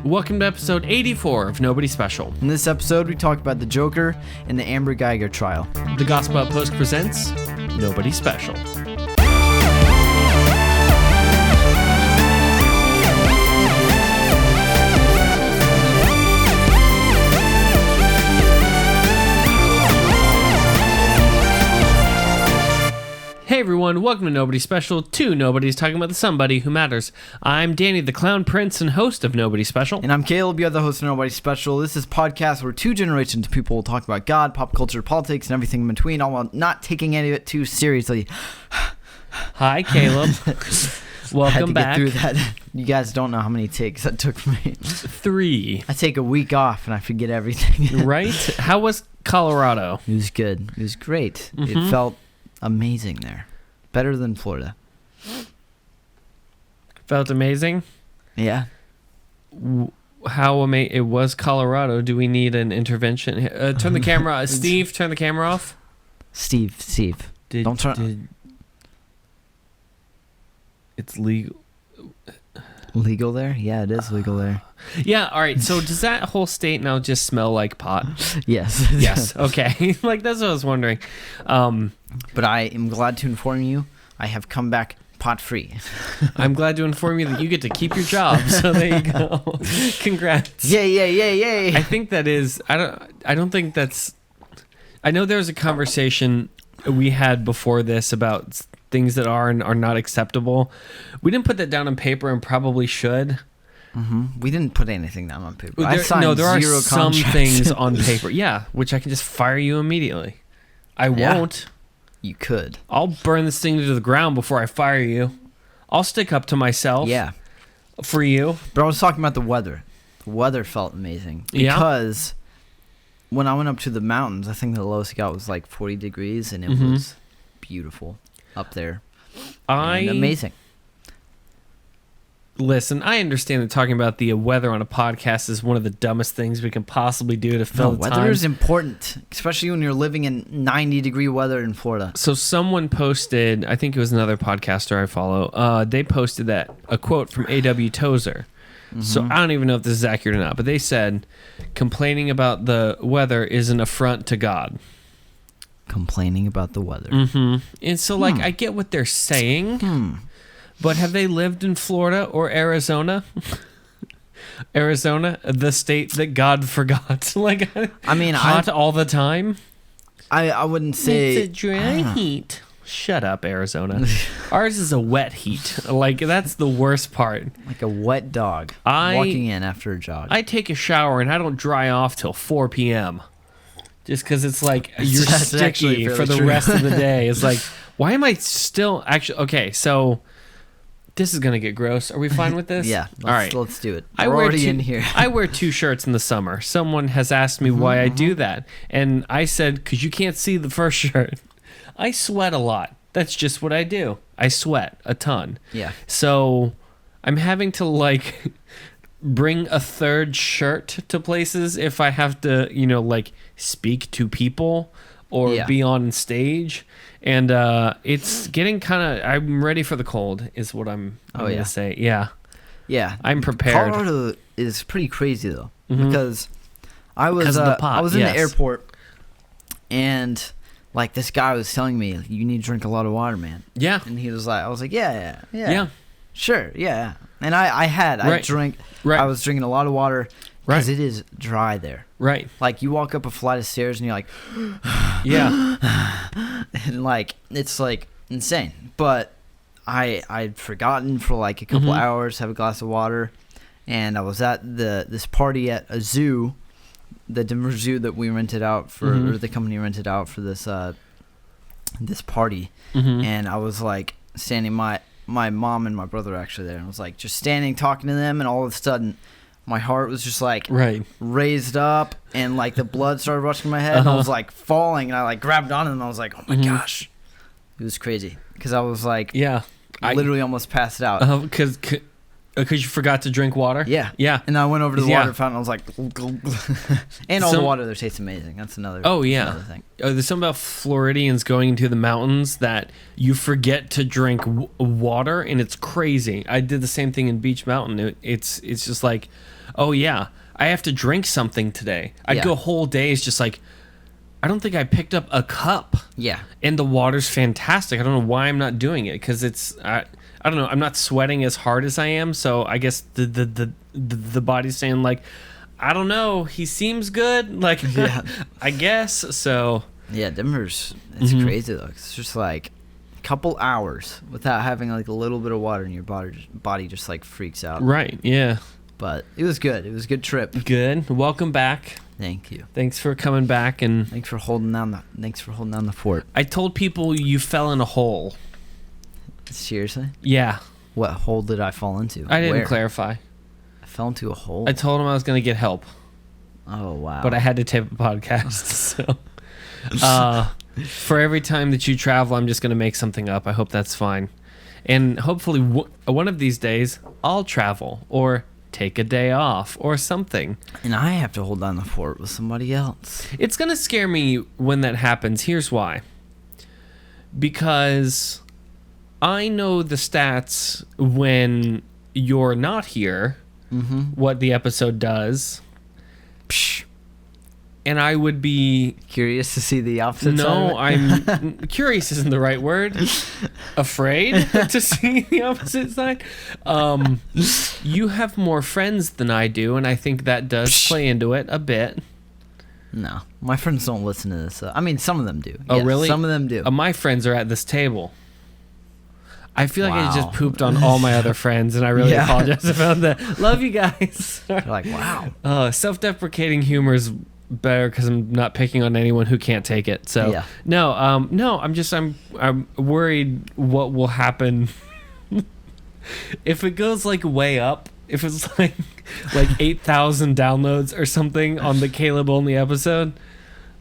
Welcome to episode 84 of Nobody Special. In this episode, we talk about the Joker and the Amber Guygur trial. The Gospel Outpost presents Nobody Special. Hey everyone, welcome to Nobody Special, two Nobodies talking about the somebody who matters. I'm Danny, the Clown Prince and host of Nobody Special. And I'm Caleb, you're the host of Nobody Special. This is a podcast where two generations of people will talk about God, pop culture, politics, and everything in between, all while not taking any of it too seriously. Hi, Caleb. Welcome back. Get through that. You guys don't know how many takes that took me. 3. I take a week off and I forget everything. Right? How was Colorado? It was good. It was great. Mm-hmm. It felt amazing there. Better than Florida. Felt amazing? Yeah. How amazing. It was Colorado. Do we need an intervention? Turn the camera. Steve, turn the camera off. Steve. Don't turn. It's legal. Legal there? Yeah, it is legal there. Yeah, all right. So does that whole state now just smell like pot? Yes. Yes. Okay. Like, that's what I was wondering. But I am glad to inform you, I have come back pot-free. I'm glad to inform you that you get to keep your job. So there you go. Congrats. Yay. I think that is, I don't think that's, I know there was a conversation we had before this about things that are and are not acceptable. We didn't put that down on paper and probably should. Mm-hmm. We didn't put anything down on paper. There are some things on paper. Yeah, which I can just fire you immediately. I won't. You could. I'll burn this thing to the ground before I fire you. I'll stick up to myself. Yeah. For you. But I was talking about the weather. The weather felt amazing. Because when I went up to the mountains, I think the lowest I got was like 40 degrees, and it was beautiful up there. And amazing. Listen, I understand that talking about the weather on a podcast is one of the dumbest things we can possibly do to fill the time. Weather is important, especially when you're living in 90-degree weather in Florida. So someone posted, I think it was another podcaster I follow, they posted a quote from A.W. Tozer. Mm-hmm. So I don't even know if this is accurate or not, but they said, complaining about the weather is an affront to God. Complaining about the weather. Mm-hmm. And so, I get what they're saying. But have they lived in Florida or Arizona? Arizona, the state that God forgot. Hot all the time? I wouldn't say... It's a dry heat. Shut up, Arizona. Ours is a wet heat. That's the worst part. Like a wet dog walking in after a jog. I take a shower and I don't dry off till 4 p.m. Just because it's you're sticky for the rest of the day. It's why am I still... Actually, okay, so... This is going to get gross. Are we fine with this? Yeah. All right. Let's do it. We're already in here. I wear 2 shirts in the summer. Someone has asked me why I do that. And I said, because you can't see the first shirt. I sweat a lot. That's just what I do. I sweat a ton. Yeah. So I'm having to bring a third shirt to places if I have to, speak to people or be on stage. And it's getting kind of... I'm ready for the cold, is what I'm going to say. Yeah. Yeah. I'm prepared. Colorado is pretty crazy, though. Because I was in the airport, and, this guy was telling me, you need to drink a lot of water, man. Yeah. And he was I was like, yeah. Sure, yeah. And I was drinking a lot of water because it is dry there. Right. You walk up a flight of stairs and you're like... Yeah. And it's insane. But I'd forgotten for a couple hours, have a glass of water, and I was at this party at a zoo, the Denver Zoo that we rented out for, or the company rented out for this party, and I was standing. My mom and my brother were actually there, and I was just standing talking to them, and all of a sudden my heart was just raised up, and the blood started rushing my head, and I was falling, and I grabbed onto them, and I was like, oh my gosh. It was crazy because I was I literally almost passed out. Because you forgot to drink water? Yeah. Yeah. And I went over to the water fountain. I was like, and all the water there tastes amazing. That's another. Oh yeah. Another thing. There's something about Floridians going into the mountains that you forget to drink water, and it's crazy. I did the same thing in Beach Mountain. It's just like, oh yeah, I have to drink something today. I'd go whole days just like, I don't think I picked up a cup. Yeah. And the water's fantastic. I don't know why I'm not doing it, because it's. I don't know. I'm not sweating as hard as I am, so I guess the body's saying like, I don't know. He seems good. Like, I guess so. Yeah, Denver's it's crazy though. It's just like a couple hours without having like a little bit of water in your body just like freaks out. Right. Yeah. But it was good. It was a good trip. Good. Welcome back. Thank you. Thanks for coming back, and thanks for holding down the fort. I told people you fell in a hole. Seriously? Yeah. What hole did I fall into? I didn't clarify. I fell into a hole? I told him I was going to get help. Oh, wow. But I had to tape a podcast. So, for every time that you travel, I'm just going to make something up. I hope that's fine. And hopefully one of these days, I'll travel or take a day off or something. And I have to hold down the fort with somebody else. It's going to scare me when that happens. Here's why. Because I know the stats when you're not here, what the episode does. Psh. And I would be curious to see the opposite side. No, I'm curious isn't the right word. Afraid to see the opposite side. You have more friends than I do, and I think that does play into it a bit. No, my friends don't listen to this. I mean, some of them do. Oh, really? Some of them do. My friends are at this table. I feel like I just pooped on all my other friends, and I really apologize about that. Love you guys. You're like, wow. Self-deprecating humor is better because I'm not picking on anyone who can't take it. So no, I'm worried what will happen if it goes like way up. If it's like 8,000 downloads or something on the Caleb only episode,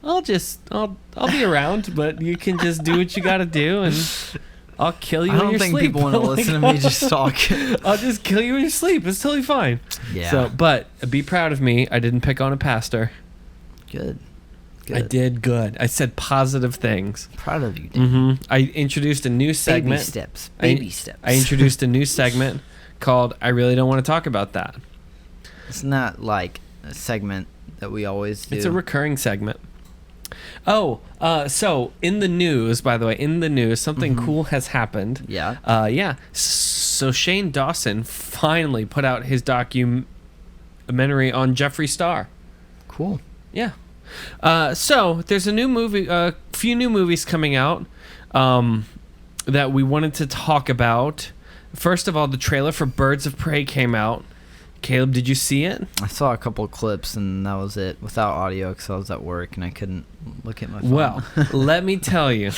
I'll be around, but you can just do what you got to do, and I'll kill you in your sleep. I don't think people want to listen to me just talk. I'll just kill you in your sleep. It's totally fine. Yeah. So, but be proud of me. I didn't pick on a pastor. Good. I did good. I said positive things. Proud of you, Dan. I introduced a new segment. Baby steps. I introduced a new segment called I Really Don't Want to Talk About That. Isn't that like a segment that we always do? It's a recurring segment. Oh, so in the news, by the way, something cool has happened. Yeah. Yeah. So Shane Dawson finally put out his documentary on Jeffree Star. Cool. Yeah. So there's a few new movies coming out that we wanted to talk about. First of all, the trailer for Birds of Prey came out. Caleb, did you see it? I saw a couple of clips, and that was it, without audio because I was at work and I couldn't look at my phone. Well, let me tell you,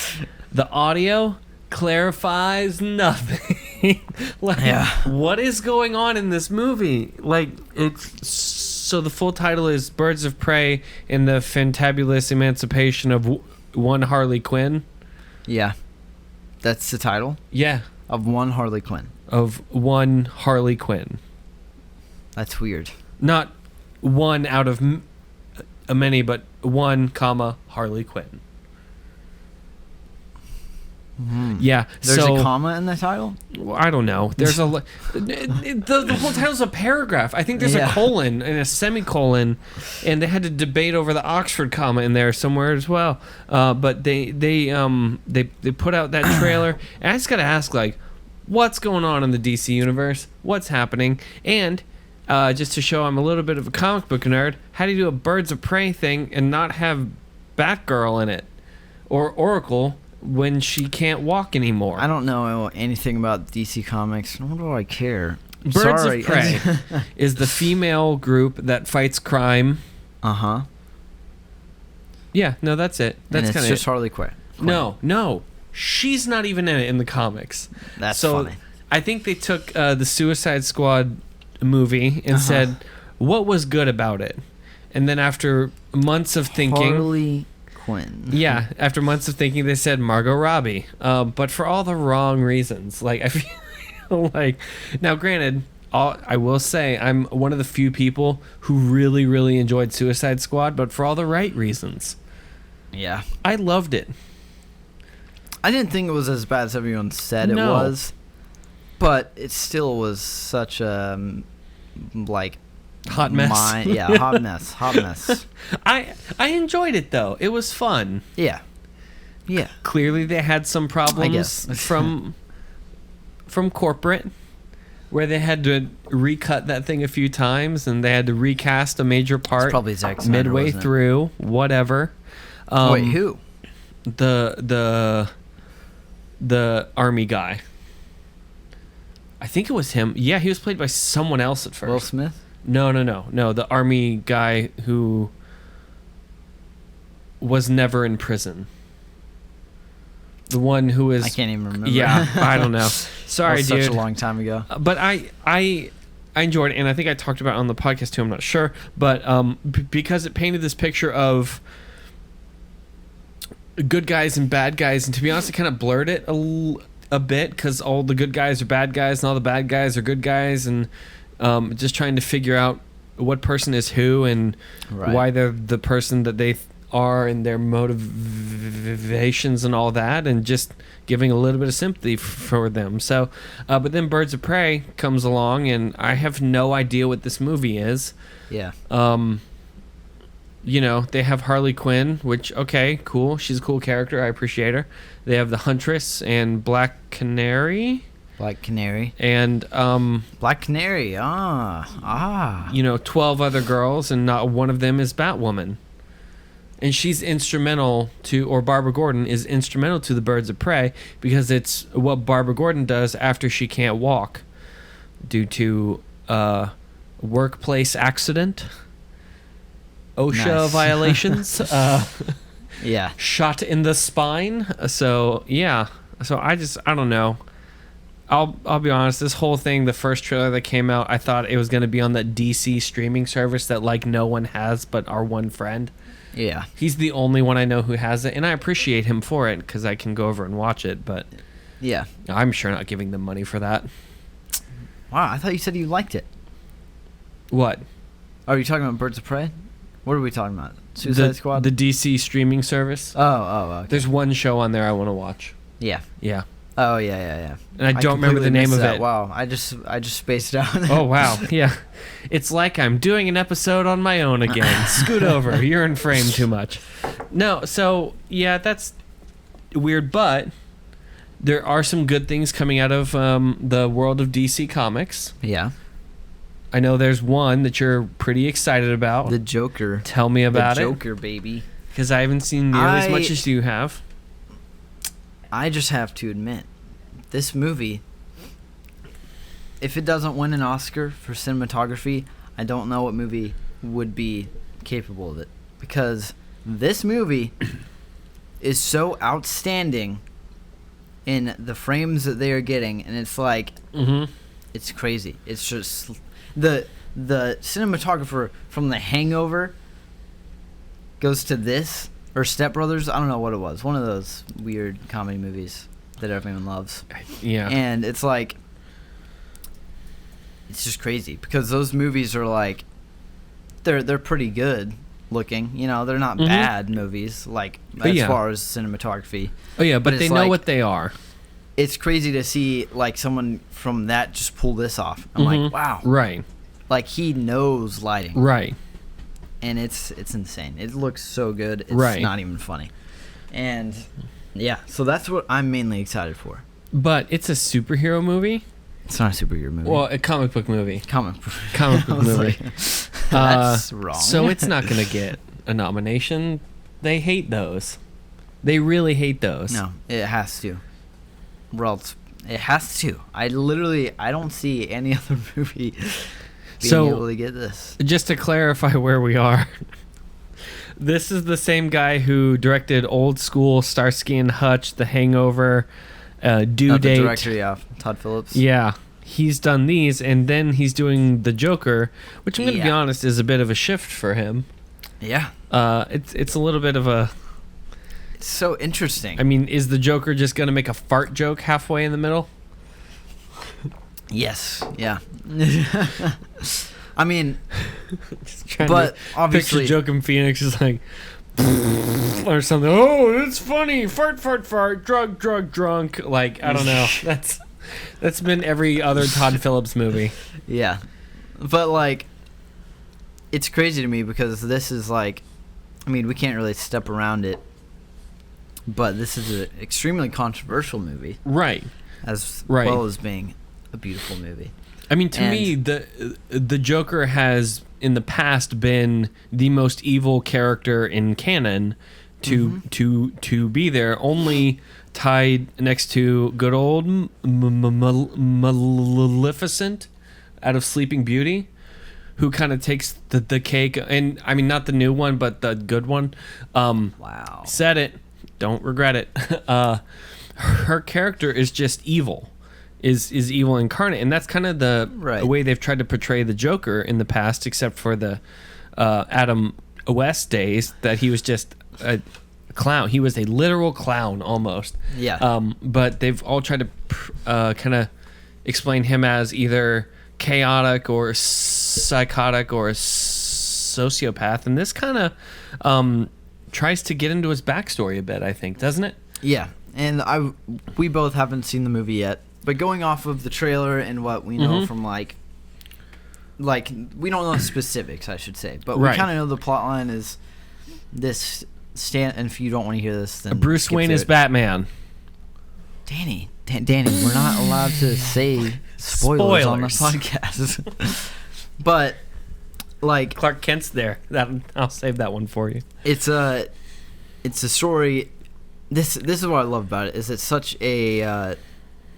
the audio clarifies nothing. What is going on in this movie? So the full title is Birds of Prey and the Fantabulous Emancipation of One Harley Quinn. Yeah. That's the title? Yeah. Of One Harley Quinn. Of One Harley Quinn. That's weird. Not one out of many, but one, Harley Quinn. Yeah. There's a comma in the title? I don't know. There's the whole title's a paragraph. I think there's a colon and a semicolon, and they had to debate over the Oxford comma in there somewhere as well. But they put out that trailer, and I just gotta ask, what's going on in the DC universe? What's happening? And just to show I'm a little bit of a comic book nerd, how do you do a Birds of Prey thing and not have Batgirl in it or Oracle when she can't walk anymore? I don't know anything about DC Comics, nor do I care. Birds of Prey is the female group that fights crime. Uh-huh. Yeah, no, that's it. That's and it's just Harley Quinn. No. She's not even in it in the comics. That's funny. I think they took the Suicide Squad movie and said, what was good about it? And then after months of thinking... Harley Quinn. Yeah, after months of thinking, they said Margot Robbie. But for all the wrong reasons. I feel like... Now, granted, I will say I'm one of the few people who really, really enjoyed Suicide Squad, but for all the right reasons. Yeah. I loved it. I didn't think it was as bad as everyone said it was, but it still was such a, like... Hot mess. Hot mess. I enjoyed it, though. It was fun. Yeah. Clearly, they had some problems from corporate, where they had to recut that thing a few times, and they had to recast a major part probably Zack Snyder, midway through. Whatever. Wait, who? The army guy. I think it was him. Yeah, he was played by someone else at first. Will Smith? No. The army guy who was never in prison. The one who is... I can't even remember. Yeah, I don't know. Sorry, that was dude. Such a long time ago. But I enjoyed it, and I think I talked about it on the podcast too. I'm not sure, but because it painted this picture of good guys and bad guys, and to be honest, it kind of blurred it a bit, because all the good guys are bad guys and all the bad guys are good guys, and just trying to figure out what person is who and why they're the person that they are and their motivations and all that, and just giving a little bit of sympathy for them. So, but then Birds of Prey comes along, and I have no idea what this movie is. Yeah. You know, they have Harley Quinn, which, okay, cool. She's a cool character. I appreciate her. They have the Huntress and Black Canary. And Black Canary. You know, 12 other girls, and not one of them is Batwoman. And she's instrumental to, or Barbara Gordon is instrumental to the Birds of Prey, because it's what Barbara Gordon does after she can't walk due to workplace accident, OSHA violations, shot in the spine. So yeah, so I don't know. I'll be honest, this whole thing, the first trailer that came out, I thought it was going to be on that DC streaming service that like no one has but our one friend. Yeah. He's the only one I know who has it, and I appreciate him for it because I can go over and watch it, but yeah, I'm sure not giving them money for that. Wow, I thought you said you liked it. What? Are you talking about Birds of Prey? What are we talking about? Suicide Squad? The DC streaming service. Okay. There's one show on there I want to watch. Yeah. Yeah. Oh, yeah. And I don't remember the name of it. Wow, I just spaced out. Oh, wow. Yeah. It's like I'm doing an episode on my own again. Scoot over. You're in frame too much. No, so, yeah, that's weird, but there are some good things coming out of the world of DC Comics. Yeah. I know there's one that you're pretty excited about. The Joker. Tell me about it. The Joker, baby. Because I haven't seen nearly as much as you have. I just have to admit, this movie, if it doesn't win an Oscar for cinematography, I don't know what movie would be capable of it. Because this movie is so outstanding in the frames that they are getting, and it's like, it's crazy. It's just the cinematographer from The Hangover goes to this, or Step Brothers. I don't know what it was. One of those weird comedy movies that everyone loves. Yeah. And it's like, it's just crazy because those movies are like, they're pretty good looking. You know, they're not bad movies, like, as far as cinematography. Oh, yeah, but they know what they are. It's crazy to see, like, someone from that just pull this off. I'm like, wow. Right. Like, he knows lighting. Right. And it's insane. It looks so good. It's not even funny. And, yeah, so that's what I'm mainly excited for. But it's a superhero movie? It's not a superhero movie. Well, a comic book movie. Comic book movie. Like, that's wrong. So it's not going to get a nomination. They hate those. They really hate those. No, it has to. Or else, it has to. I don't see any other movie being able to get this. Just to clarify where we are, this is the same guy who directed Old School, Starsky and Hutch, The Hangover, Due Date. The director, yeah, Todd Phillips. Yeah, he's done these, and then he's doing The Joker, which I'm going to be honest is a bit of a shift for him. Yeah. It's a little bit of a... It's so interesting. I mean, is the Joker just going to make a fart joke halfway in the middle? Yes. Yeah. I mean, but obviously, picture Joaquin Phoenix is like, or something. Oh, it's funny. Fart, fart, fart. Drug, drug, drunk. Like, I don't know. That's been every other Todd Phillips movie. Yeah, but like, it's crazy to me because this is like, I mean, we can't really step around it, but this is an extremely controversial movie, right? As well as being a beautiful movie. I mean, to me, the Joker has in the past been the most evil character in canon to be there, only tied next to good old Maleficent out of Sleeping Beauty, who kind of takes the cake. And I mean, not the new one, but the good one. Wow. Said it. Don't regret it. Her character is just evil. Is evil incarnate, and that's kind of the way they've tried to portray the Joker in the past, except for the Adam West days, that he was just a clown. He was a literal clown almost. Yeah. But they've all tried to kind of explain him as either chaotic or psychotic or a sociopath, and this kind of tries to get into his backstory a bit, I think, doesn't it? Yeah, and we both haven't seen the movie yet. But going off of the trailer and what we know from like we don't know the specifics, I should say, but we kind of know the plot line is this and if you don't want to hear this, then Bruce Wayne is Batman. Danny, we're not allowed to say spoilers on the podcast. But like Clark Kent's there. I'll save that one for you. It's a story. This is what I love about it. Is it's such a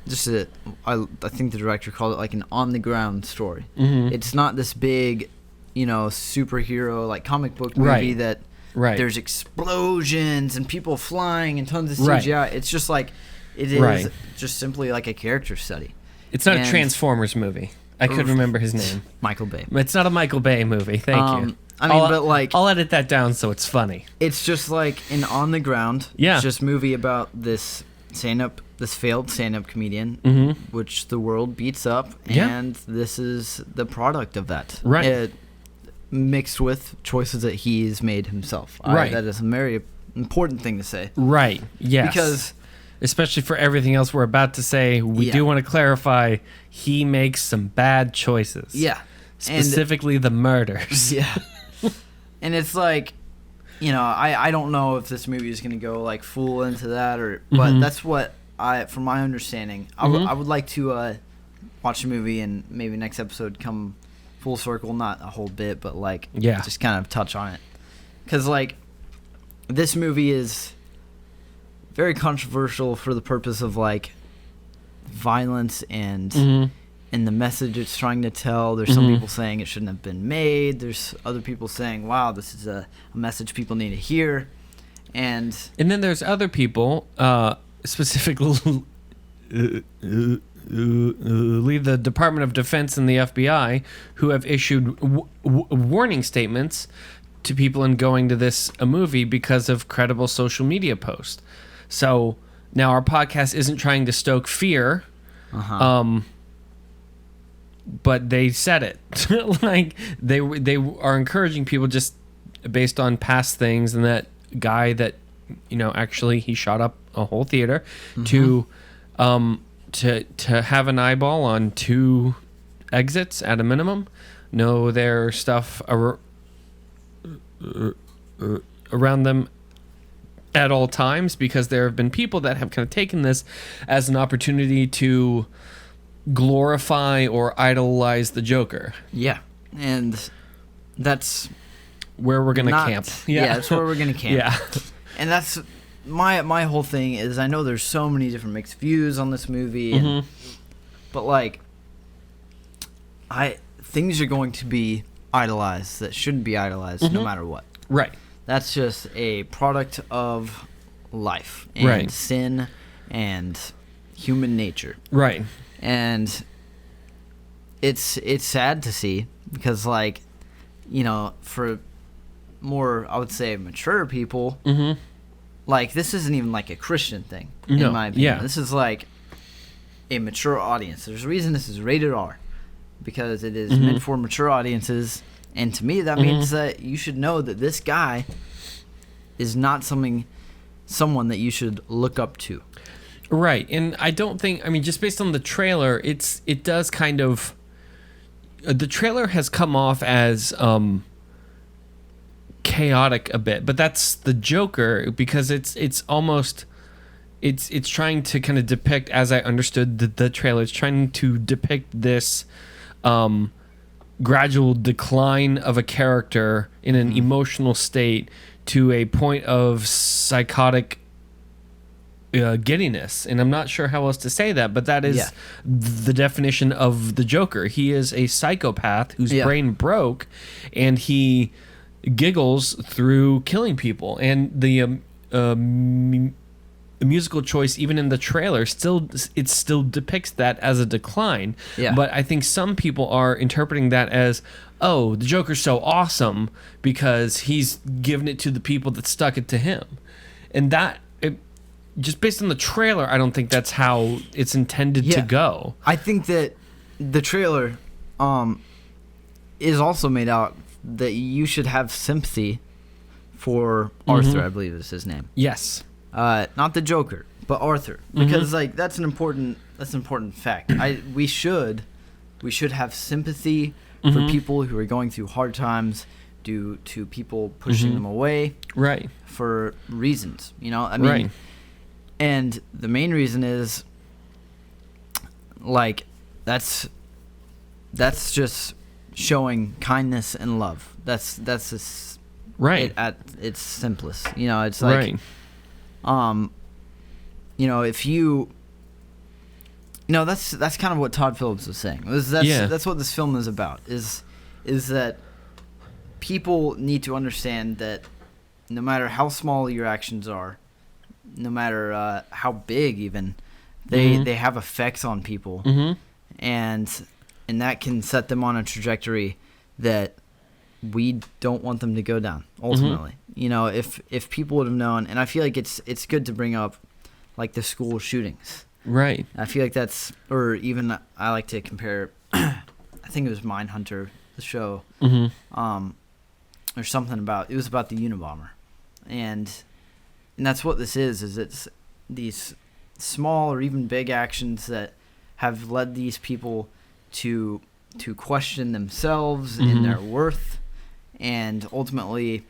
I think the director called it like an on-the-ground story. It's not this big, superhero like comic book movie that there's explosions and people flying and tons of CGI. It's just like it is just simply like a character study. It's not a Transformers movie. I couldn't remember his name. Michael Bay. It's not a Michael Bay movie. Thank you. I mean, but like I'll edit that down so it's funny. It's just like an on-the-ground, just movie about this failed stand-up comedian, which the world beats up, and this is the product of that. Right. Mixed with choices that he's made himself. That is a very important thing to say. Right, yes. Because especially for everything else we're about to say, we do want to clarify he makes some bad choices. Yeah. Specifically the murders. Yeah. And it's like, I don't know if this movie is going to go like full into that but that's what from my understanding, I would like to watch the movie and maybe next episode come full circle, not a whole bit, but like just kind of touch on it. Because like this movie is very controversial for the purpose of like violence and the message it's trying to tell. There's some people saying it shouldn't have been made. There's other people saying, wow, this is a message people need to hear. And then there's other people, specifically the Department of Defense and the FBI, who have issued warning statements to people in going to this movie because of credible social media posts. So now our podcast isn't trying to stoke fear, but they said it. Like they are encouraging people just based on past things, and that guy that actually he shot up a whole theater to have an eyeball on 2 exits at a minimum, know their stuff around them at all times, because there have been people that have kind of taken this as an opportunity to glorify or idolize the Joker. Yeah, and that's where we're gonna camp. Yeah, that's where we're gonna camp. Yeah, and that's my whole thing is I know there's so many different mixed views on this movie, but like things are going to be idolized that shouldn't be idolized no matter what. Right. That's just a product of life and sin and human nature. Right. And it's sad to see because, like, for more, I would say, mature people, like, this isn't even like a Christian thing, in my opinion. Yeah. This is like a mature audience. There's a reason this is rated R, because it is meant for mature audiences. And to me, that means that you should know that this guy is not someone that you should look up to. Right. And I don't think, I mean, just based on the trailer, it does kind of, the trailer has come off as chaotic a bit, but that's the Joker, because it's almost, it's trying to kind of depict, as I understood the trailer, it's trying to depict this gradual decline of a character in an emotional state to a point of psychotic giddiness. And I'm not sure how else to say that, but that is the definition of the Joker. He is a psychopath whose brain broke, and he giggles through killing people. And the musical choice, even in the trailer, still depicts that as a decline. But I think some people are interpreting that as, oh, the Joker's so awesome because he's given it to the people that stuck it to him. And that, just based on the trailer, I don't think that's how it's intended to go. I think that the trailer is also made out that you should have sympathy for Arthur, I believe is his name. Yes. Not the Joker, but Arthur, because like that's an important fact. We should have sympathy for people who are going through hard times due to people pushing them away, right? For reasons, I mean, right. And the main reason is like that's just showing kindness and love. That's just right at its simplest. It's like. Right. If you, that's kind of what Todd Phillips was saying. That's what this film is about. Is that people need to understand that no matter how small your actions are, no matter how big even, they have effects on people, and that can set them on a trajectory that we don't want them to go down ultimately. If people would have known, and I feel like it's good to bring up like the school shootings. Right. I feel like that's, or even I like to compare, I think it was Mindhunter, the show, or something about, it was about the Unabomber. And that's what this is it's these small or even big actions that have led these people to question themselves and their worth, and ultimately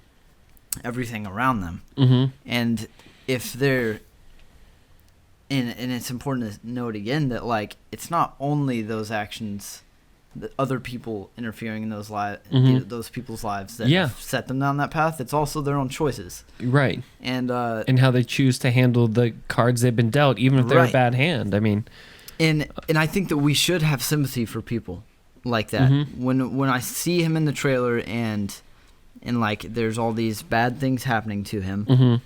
everything around them. And if they're and it's important to note again that like it's not only those actions, the other people interfering in those those people's lives that have set them down that path. It's also their own choices, right? And how they choose to handle the cards they've been dealt, even if they're a bad hand. I mean, and I think that we should have sympathy for people like that. When I see him in the trailer and like there's all these bad things happening to him,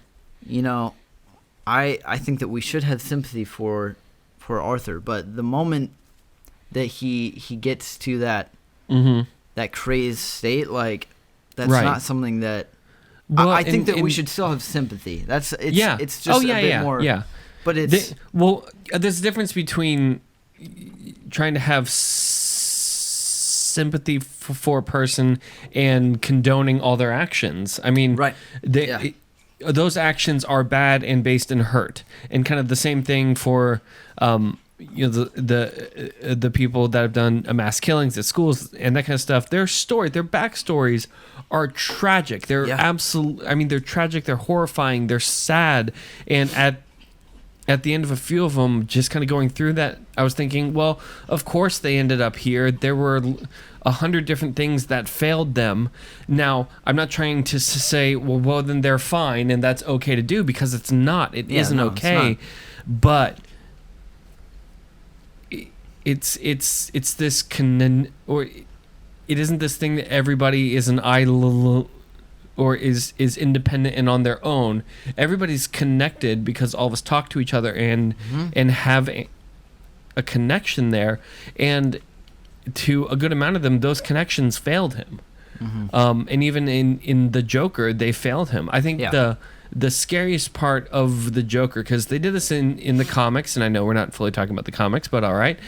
I think that we should have sympathy for Arthur. But the moment that he gets to that that crazed state, like that's not something that I think that we should still have sympathy. It's just a bit more. Yeah. But it's there's a difference between trying to have sympathy for a person and condoning all their actions. I mean, those actions are bad and based in hurt, and kind of the same thing for the people that have done mass killings at schools and that kind of stuff. Their backstories are tragic. They're they're tragic. They're horrifying. They're sad. And at the end of a few of them, just kind of going through that, I was thinking, well, of course they ended up here. There were 100 different things that failed them. Now, I'm not trying to say, well, then they're fine and that's okay to do, because it's not. It isn't okay. It's not. But it's this or it isn't this thing that everybody is an idol or is independent and on their own. Everybody's connected because all of us talk to each other and have a connection there. And to a good amount of them, those connections failed him. And even in the Joker, they failed him. I think the scariest part of the Joker, because they did this in the comics, and I know we're not fully talking about the comics, but all right.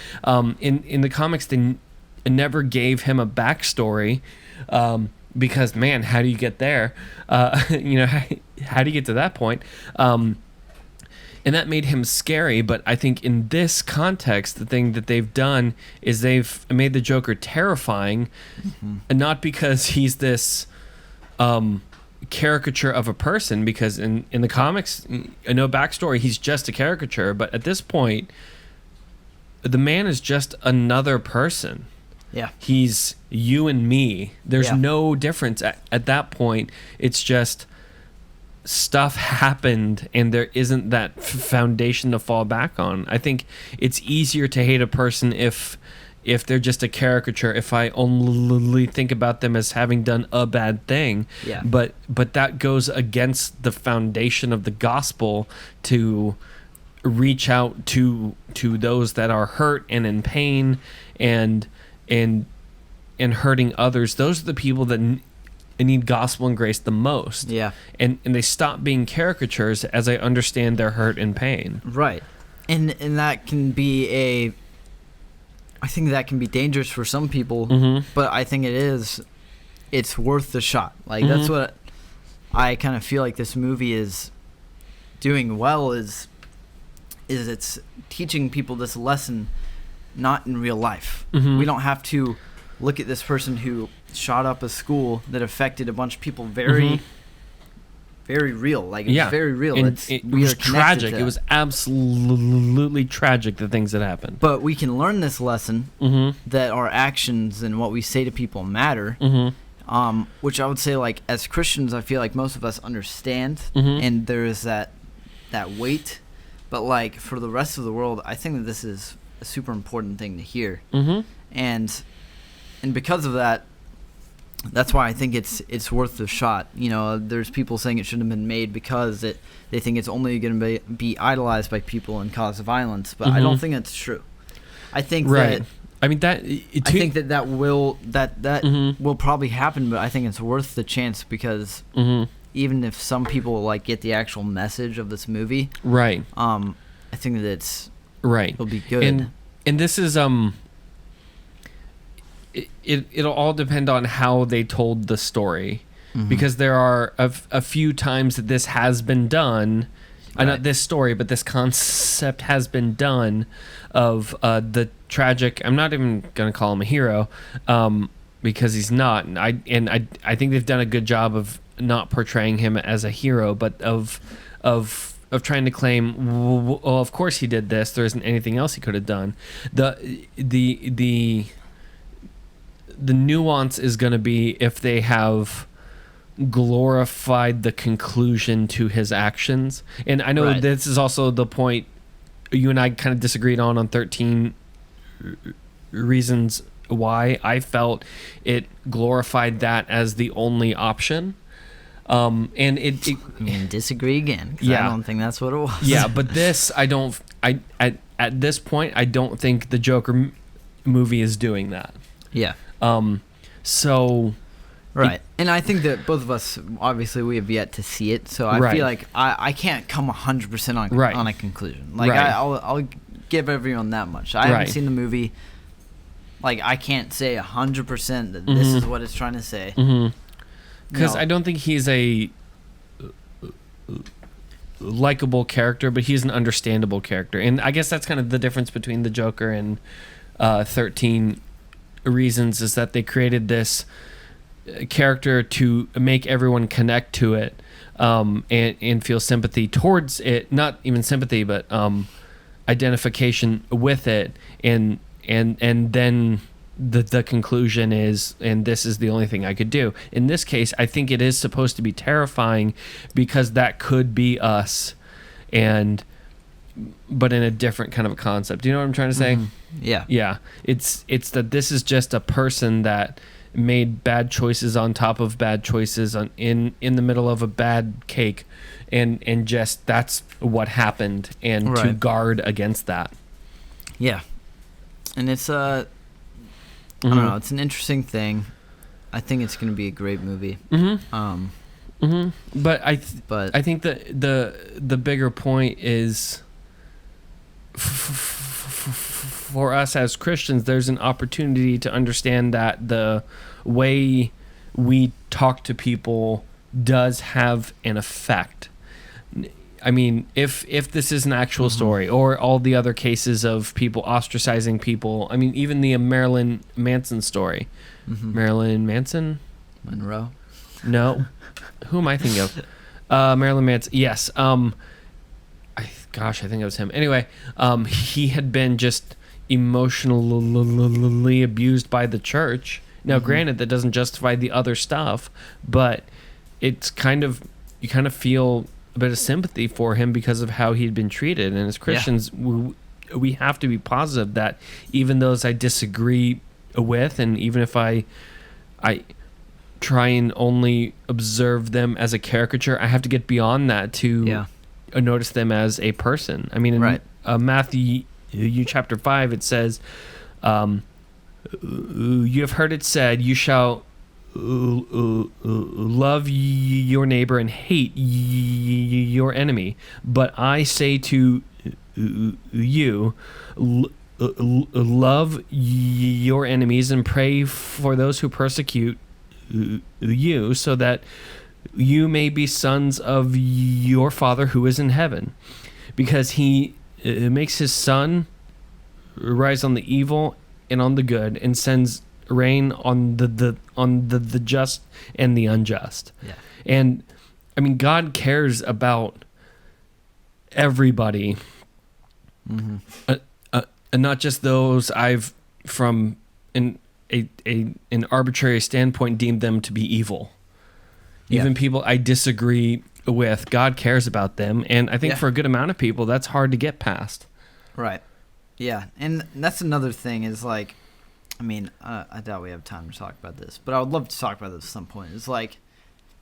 In the comics, they never gave him a backstory, because, man, how do you get there? How do you get to that point? And that made him scary, but I think in this context, the thing that they've done is they've made the Joker terrifying, and not because he's this caricature of a person, because in the comics, no backstory, he's just a caricature, but at this point, the man is just another person. Yeah. He's you and me. There's no difference at that point. It's just stuff happened and there isn't that foundation to fall back on. I think it's easier to hate a person if they're just a caricature, if I only think about them as having done a bad thing. Yeah. But that goes against the foundation of the gospel to reach out to those that are hurt and in pain and hurting others. Those are the people that need gospel and grace the most. Yeah. And they stop being caricatures as I understand their hurt and pain. Right. And that can be I think that can be dangerous for some people, but I think it's worth the shot. Like, that's what I kind of feel like this movie is doing well, is it's teaching people this lesson, not in real life. We don't have to look at this person who shot up a school that affected a bunch of people very real. Like, it's very real. It was tragic. It was absolutely tragic, the things that happened. But we can learn this lesson, that our actions and what we say to people matter, which I would say, like, as Christians, I feel like most of us understand, and there is that weight. But, like, for the rest of the world, I think that this is a super important thing to hear. And because of that, that's why I think it's worth the shot. There's people saying it shouldn't have been made because they think it's only going to be idolized by people and cause violence. But I don't think that's true. I think that. I mean that. I think that will probably happen, but I think it's worth the chance because even if some people like get the actual message of this movie, right? I think that it'll be good. And this is It'll all depend on how they told the story, because there are a few times that this has been done. Not this story, but this concept has been done of the tragic. I'm not even gonna call him a hero, because he's not. And I think they've done a good job of not portraying him as a hero, but of trying to claim, well, of course he did this. There isn't anything else he could have done. The nuance is going to be if they have glorified the conclusion to his actions. And I know this is also the point you and I kind of disagreed on 13 reasons why. I felt it glorified that as the only option. And it disagree again, because I don't think that's what it was. Yeah, but this, at this point, I don't think the Joker movie is doing that. Yeah. So. Right. And I think that both of us, obviously, we have yet to see it, so I feel like I can't come 100% on a conclusion. Like, I'll give everyone that much. I haven't seen the movie. Like, I can't say 100% that this is what it's trying to say. Because I don't think he's a likable character, but he's an understandable character. And I guess that's kind of the difference between the Joker and 13 Reasons, is that they created this character to make everyone connect to it, and feel sympathy towards it. Not even sympathy, but identification with it. And then the conclusion is, and this is the only thing I could do. In this case, I think it is supposed to be terrifying because that could be us, but in a different kind of a concept. Do you know what I'm trying to say? Yeah. Yeah. It's that this is just a person that made bad choices on top of bad choices in the middle of a bad cake, and just that's what happened, and to guard against that. Yeah. And it's I don't know, it's an interesting thing. I think it's going to be a great movie. But I think the bigger point is for us as Christians, there's an opportunity to understand that the way we talk to people does have an effect. I mean, if this is an actual story, or all the other cases of people ostracizing people, I mean, even the Marilyn Manson story. Marilyn Manson? Monroe? No. Who am I thinking of? Marilyn Manson. Yes. I think it was him. Anyway, he had been just emotionally abused by the church. Now, granted, that doesn't justify the other stuff, but it's you kind of feel a bit of sympathy for him because of how he'd been treated. And as Christians, we have to be positive that even those I disagree with, and even if I try and only observe them as a caricature, I have to get beyond that to notice them as a person. I mean, in Matthew chapter 5, it says, you have heard it said, you shall love your neighbor and hate your enemy. But I say to you, love your enemies and pray for those who persecute you, so that you may be sons of your Father who is in heaven, because he makes his sun rise on the evil and on the good, and sends rain on the just and the unjust. And I mean, God cares about everybody, and not just those I've, from an arbitrary standpoint, deemed them to be evil. Even people I disagree with, God cares about them, and I think for a good amount of people, that's hard to get past. Right. Yeah, and that's another thing is, like, I mean, I doubt we have time to talk about this, but I would love to talk about this at some point. It's like,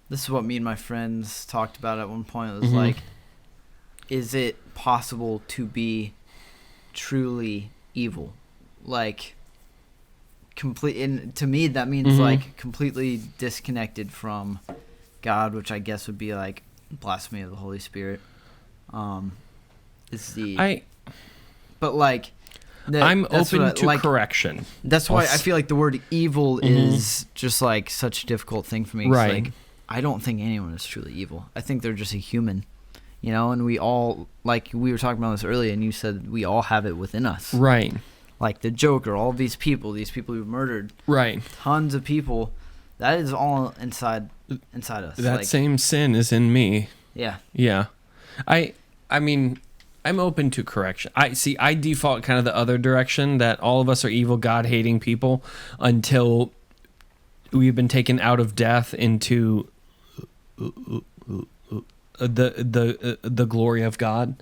this is what me and my friends talked about at one point. It was like, is it possible to be truly evil? Like, and to me, that means like completely disconnected from God, which I guess would be like blasphemy of the Holy Spirit. But like, I'm open to correction. That's why I feel like the word evil is just like such a difficult thing for me. Right. Like, I don't think anyone is truly evil. I think they're just a human, you know, and we all, like we were talking about this earlier, and you said we all have it within us. Right. Like the Joker, all these people who've murdered tons of people, that is all inside us. That like, same sin is in me. Yeah. Yeah. I mean, I'm open to correction. I default kind of the other direction, that all of us are evil, God-hating people until we've been taken out of death into the glory of God.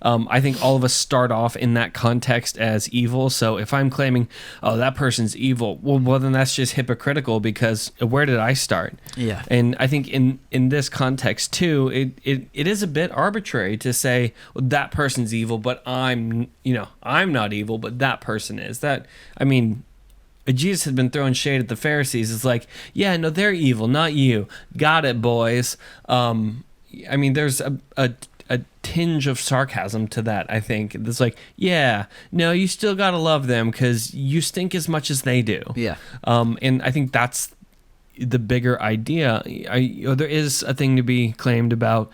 I think all of us start off in that context as evil. So if I'm claiming, oh, that person's evil, well then that's just hypocritical, because where did I start? Yeah. And I think in this context too, it is a bit arbitrary to say, well, that person's evil, but I'm not evil, but that person is. That, I mean, Jesus had been throwing shade at the Pharisees. It's like, yeah, no, they're evil, not you. Got it, boys. I mean, there's a tinge of sarcasm to that, I think. It's like, yeah, no, you still got to love them because you stink as much as they do. Yeah. And I think that's the bigger idea. There is a thing to be claimed about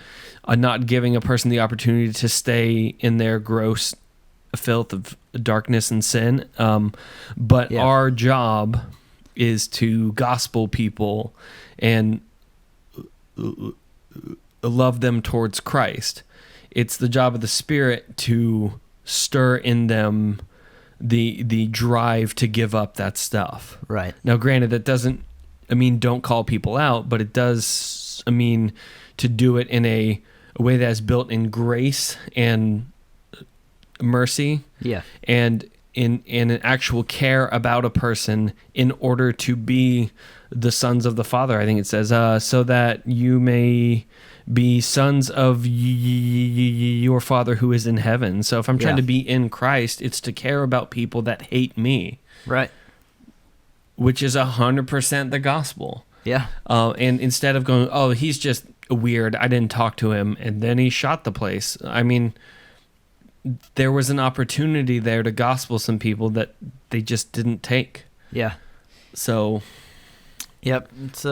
not giving a person the opportunity to stay in their gross filth of darkness and sin. But our job is to gospel people and love them towards Christ. It's the job of the Spirit to stir in them the drive to give up that stuff. Right. Now, granted, that doesn't mean don't call people out, but it does mean to do it in a way that is built in grace and mercy. Yeah. And in an actual care about a person in order to be the sons of the Father. I think it says, so that you may be sons of your Father who is in heaven. So if I'm trying to be in Christ, it's to care about people that hate me. Right. Which is 100% the gospel. Yeah. And instead of going, oh, he's just weird. I didn't talk to him. And then he shot the place. I mean, there was an opportunity there to gospel some people that they just didn't take. Yeah. So. Yep. It's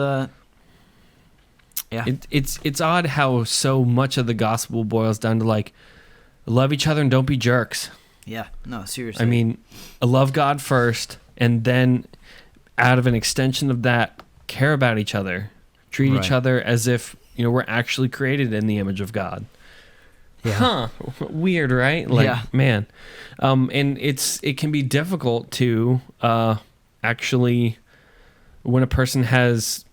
yeah. It's odd how so much of the gospel boils down to like, love each other and don't be jerks. Yeah. No, seriously. I mean, love God first, and then out of an extension of that, care about each other. Treat each other as if, we're actually created in the image of God. Yeah. Huh. Weird, right? Like, man. And it can be difficult to actually, when a person has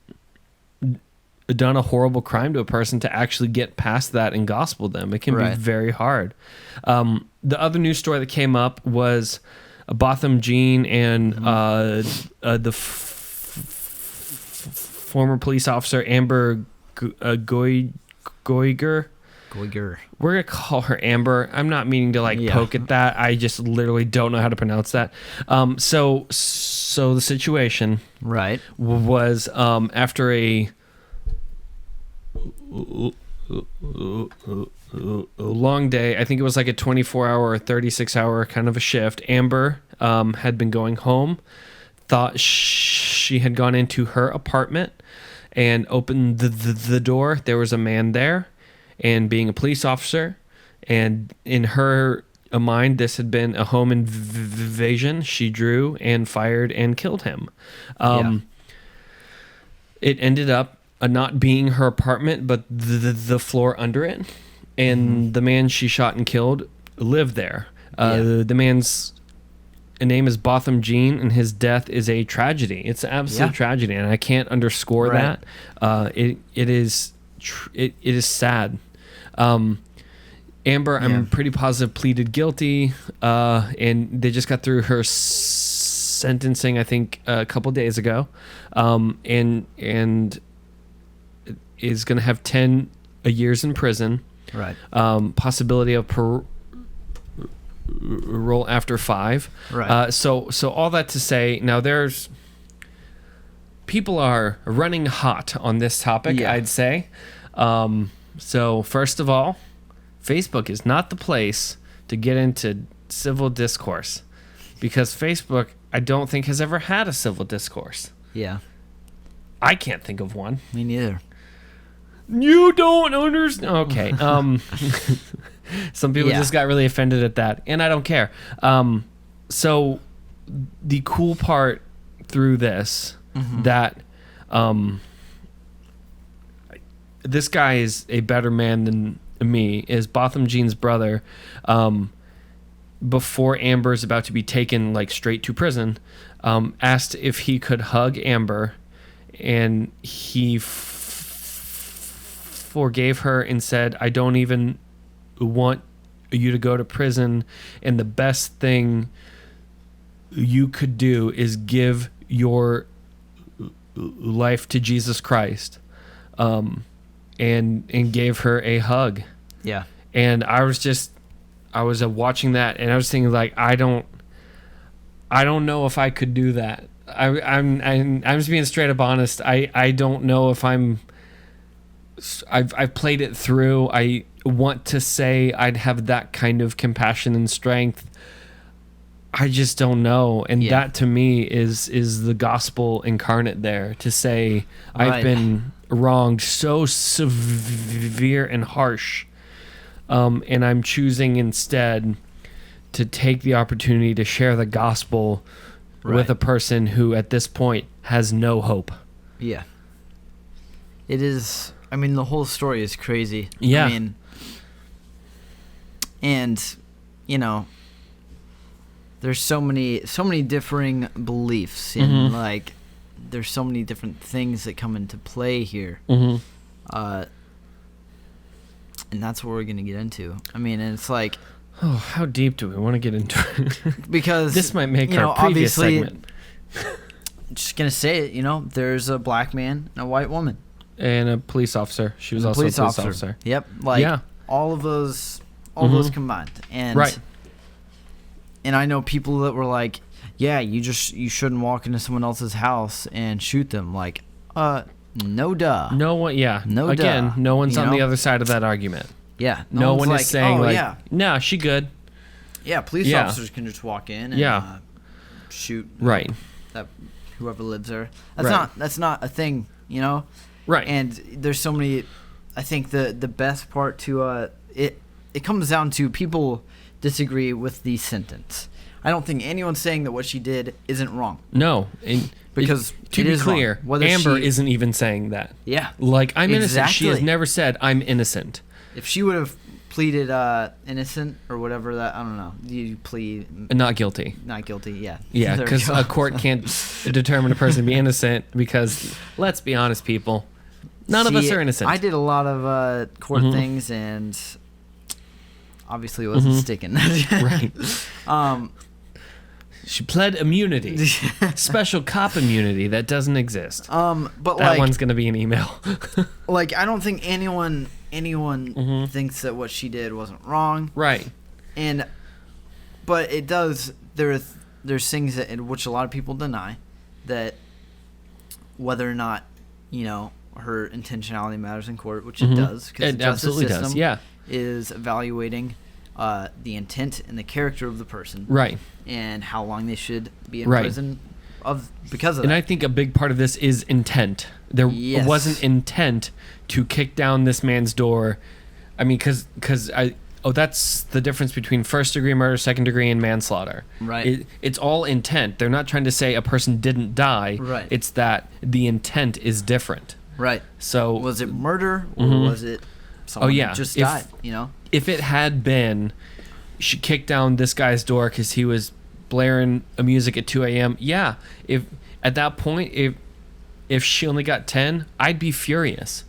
done a horrible crime to a person, to actually get past that and gospel them. It can be very hard. The other news story that came up was Botham Jean and the former police officer Amber Guygur. We're gonna call her Amber. I'm not meaning to poke at that. I just literally don't know how to pronounce that. So the situation was after a long day. I think it was like a 24-hour or 36-hour kind of a shift. Amber had been going home, thought she had gone into her apartment and opened the door. There was a man there, and being a police officer, and in her mind, this had been a home invasion. She drew and fired and killed him. It ended up not being her apartment, but the floor under it. And the man she shot and killed lived there. The man's name is Botham Jean, and his death is a tragedy. It's an absolute tragedy, and I can't underscore that. It is sad. Amber, I'm pretty positive, pleaded guilty, and they just got through her sentencing, I think, a couple days ago, and is going to have 10 years in prison. Right. Possibility of parole after 5. Right. So all that to say, now there's people are running hot on this topic, I'd say. So first of all, Facebook is not the place to get into civil discourse, because Facebook, I don't think, has ever had a civil discourse. Yeah. I can't think of one. Me neither. You don't understand. Okay. Some people just got really offended at that, and I don't care. So the cool part through this, that this guy is a better man than me, is Botham Jean's brother. Before Amber is about to be taken straight to prison, asked if he could hug Amber, and he forgave her and said, I don't even want you to go to prison, and the best thing you could do is give your life to Jesus Christ, and gave her a hug. Yeah. And I was watching that, and I was thinking, I don't know if I could do that. I'm just being straight up honest. I don't know if I've played it through. I want to say I'd have that kind of compassion and strength. I just don't know. And that to me is the gospel incarnate there, to say I've been wronged so severe and harsh. And I'm choosing instead to take the opportunity to share the gospel with a person who at this point has no hope. Yeah. It is. I mean, the whole story is crazy. Yeah. I mean, and, there's so many differing beliefs, and there's so many different things that come into play here. And that's what we're going to get into. I mean, and it's like... Oh, how deep do we want to get into it? Because... This might make our previous segment. Just going to say it, there's a black man and a white woman. And a police officer. She was also a police officer. Yep. All of those combined. And, and I know people that were like, yeah, you shouldn't walk into someone else's house and shoot them. No duh. No one. Yeah. No Again, duh. no one's You on the know? other side of that argument. Yeah. No one like, is saying like, yeah. "No, she good." Yeah, police Yeah. officers can just walk in and shoot Right. that whoever lives there. That's not a thing, you know? Right. And there's so many. I think the best part to it comes down to people disagree with the sentence. I don't think anyone's saying that what she did isn't wrong. No, because to be clear, Amber isn't even saying that. Yeah. Like, I'm innocent. She has Exactly. never said I'm innocent. If she would have pleaded innocent or whatever that, I don't know. You plead Not guilty. not guilty. Yeah. Yeah, There we because go. a court can't determine a person to be innocent because, let's be honest, people, none of us See, are innocent. I did a lot of court things, and obviously it wasn't sticking. Right. Um, She pled immunity. Special cop immunity that doesn't exist. but That like, one's going to be an email. like I don't think anyone thinks that what she did wasn't wrong. Right. But it does. There's things that in which a lot of people deny, that whether or not her intentionality matters in court, which it does, because It the justice absolutely does, system yeah. is evaluating the intent and the character of the person, Right. and how long they should be in Right. prison because of And that. I think a big part of this is intent. There Yes. wasn't intent to kick down this man's door. I mean, because that's the difference between first degree murder, second degree, and manslaughter. Right. It's all intent. They're not trying to say a person didn't die. Right. It's that the intent is different. Right. So Was it murder or was it someone yeah. who just If- died? if it had been, she kicked down this guy's door because he was blaring a music at 2 a.m. Yeah, if at that point, if she only got 10, I'd be furious,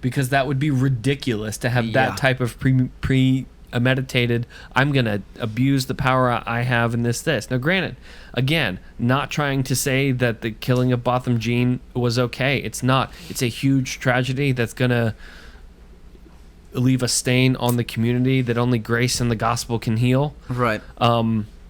because that would be ridiculous to have Yeah. that type of premeditated. I'm gonna abuse the power I have in this. Now, granted, again, not trying to say that the killing of Botham Jean was okay. It's not. It's a huge tragedy that's gonna leave a stain on the community that only grace and the gospel can heal. Right.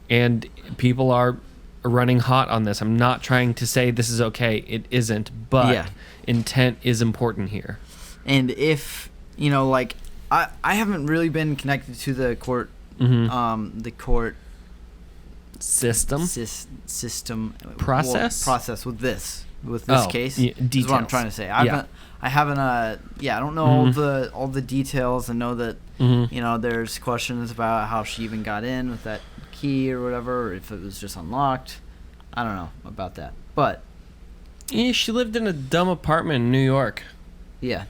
And people are running hot on this. I'm not trying to say this is okay. It isn't, but Yeah. intent is important here. And if like I haven't really been connected to the court, the court System? system Process? with this Oh, case. yeah, Is what I'm details. trying to say. Yeah. I haven't. I don't know all the details. I know that there's questions about how she even got in with that key or whatever, or if it was just unlocked. I don't know about that, but Yeah, she lived in a dumb apartment in New York. yeah.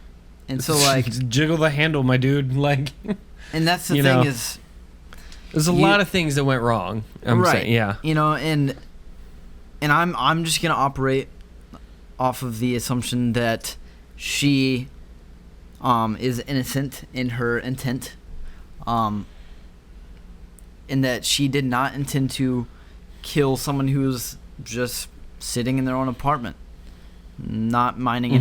And so like, Jiggle the handle, my dude. Like, and that's the You thing know. is. there's a lot of things that went wrong. I'm Right. saying, yeah. And I'm just gonna operate off of the assumption that she is innocent in her intent, and that she did not intend to kill someone who was just sitting in their own apartment, not minding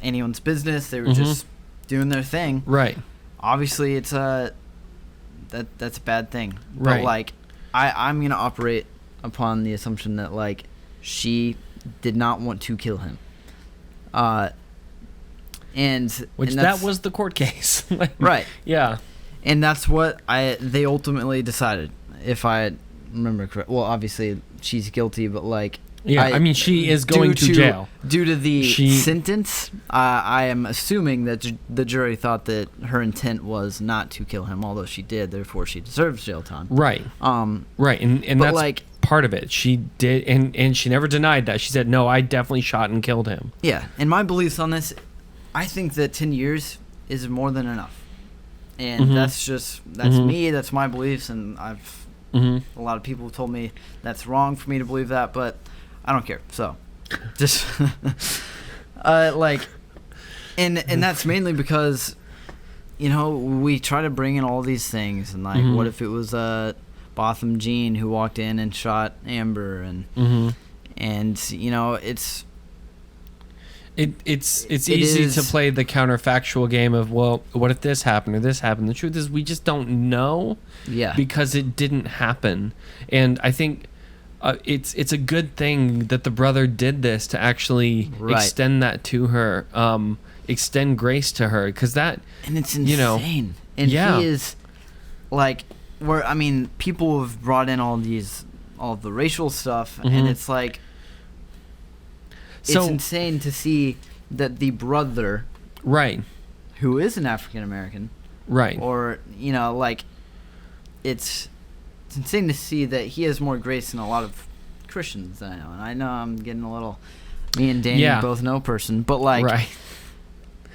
anyone's business. They were just doing their thing. Right. Obviously, it's that's a bad thing. But Right. like, I'm gonna operate upon the assumption that like she did not want to kill him. Which that's, that was the court case. Like, right, Yeah. and that's what they ultimately decided. If I remember correct, well, obviously she's guilty, but like. Yeah, I mean, she is going to jail. Due to the sentence, I am assuming that the jury thought that her intent was not to kill him, although she did, therefore she deserves jail time. Right. Right, and but that's like, part of it. She did, and she never denied that. She said, no, I definitely shot and killed him. yeah, and my beliefs on this, I think that 10 years is more than enough. And that's me, that's my beliefs, and a lot of people have told me that's wrong for me to believe that, but I don't care. So, just like, and that's mainly because, we try to bring in all these things, and like, what if it was Botham Jean who walked in and shot Amber, and it's easy to play the counterfactual game of, well, what if this happened or this happened? The truth is, we just don't know. Yeah. Because it didn't happen, and I think it's a good thing that the brother did this to actually extend that to her, extend grace to her, because that, and it's insane. And he is like, people have brought in all the racial stuff, and it's like, it's insane to see that the brother, who is an African American, or it's insane to see that he has more grace than a lot of Christians that I know. And I know I'm getting a little, me and Danny both know person, but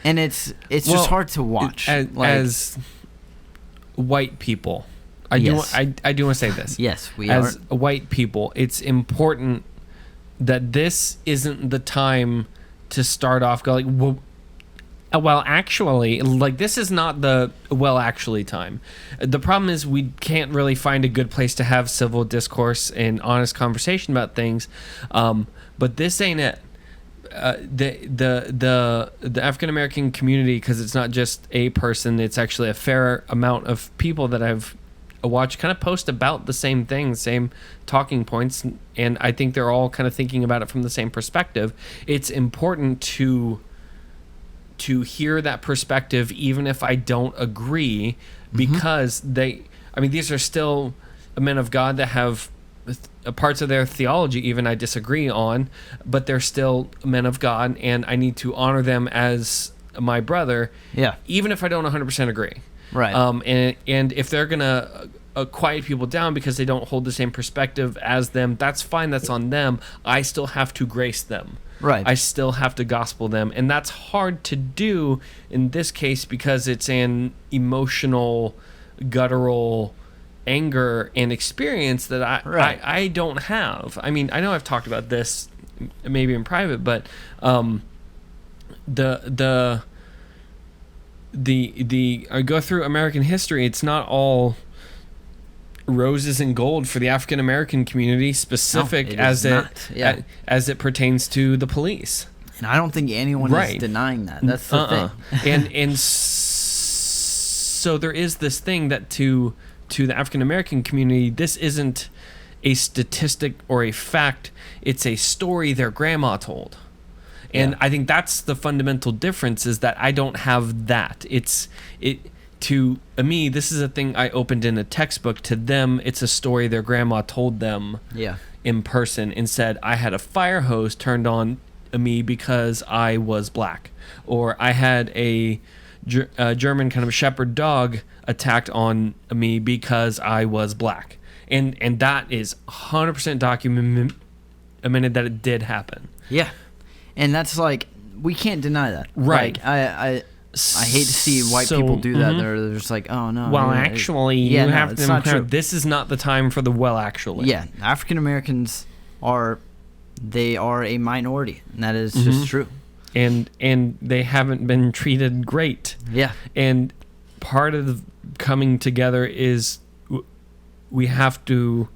and it's just hard to watch as white people. I do want to say this. Yes, we as white people, it's important that this isn't the time to start off going, well, actually, this is not the actually time. The problem is we can't really find a good place to have civil discourse and honest conversation about things. But this ain't it. The African American community, because it's not just a person, it's actually a fair amount of people that I've watched kind of post about the same thing, same talking points, and I think they're all kind of thinking about it from the same perspective. It's important to hear that perspective, even if I don't agree, because these are still men of God that have parts of their theology even I disagree on, but they're still men of God, and I need to honor them as my brother, even if I don't 100% agree. Right. And if they're gonna quiet people down because they don't hold the same perspective as them, that's fine. That's on them. I still have to grace them. Right. I still have to gospel them, and that's hard to do in this case because it's an emotional, guttural anger and experience that I don't have. I mean, I know I've talked about this maybe in private, but I go through American history. It's not all roses and gold for the African American community, specific as it pertains to the police. And I don't think anyone is denying that. That's the thing. and so there is this thing that to the African American community, this isn't a statistic or a fact. It's a story their grandma told. And I think that's the fundamental difference, is that I don't have that. To me, this is a thing I opened in a textbook. To them, it's a story their grandma told them in person and said, I had a fire hose turned on me because I was black. Or I had a German kind of shepherd dog attacked on me because I was black. And that is 100% documented that it did happen. Yeah. And that's we can't deny that. Right. I hate to see white people do that. They're just like, oh no. Well, actually, you have to remember, this is not the time for the well, actually. Yeah, African Americans are a minority, and that is just true. And they haven't been treated great. Yeah. And part of coming together is we have to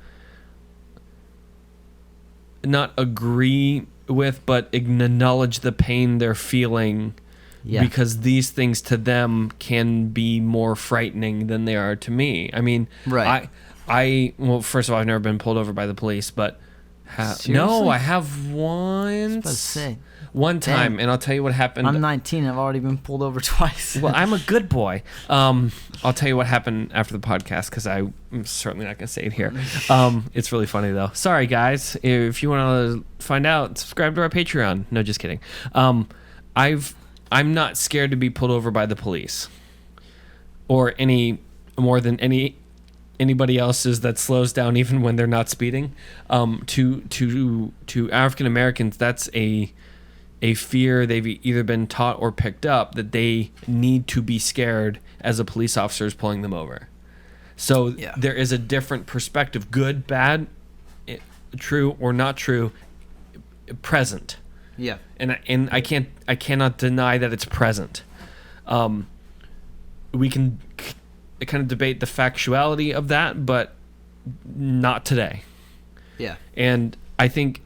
not agree with, but acknowledge the pain they're feeling. Yeah. Because these things to them can be more frightening than they are to me. I mean, well, first of all, I've never been pulled over by the police, but no, I have once. One time, and I'll tell you what happened. I'm 19. I've already been pulled over twice. Well, I'm a good boy. I'll tell you what happened after the podcast, because I'm certainly not going to say it here. It's really funny, though. Sorry, guys. If you want to find out, subscribe to our Patreon. No, just kidding. I'm not scared to be pulled over by the police, or any more than anybody else's that slows down even when they're not speeding. To African Americans, that's a fear they've either been taught or picked up, that they need to be scared as a police officer is pulling them over. So there is a different perspective, good, bad, true or not true, present. Yeah. And I cannot deny that it's present. We can kind of debate the factuality of that, but not today. Yeah. And I think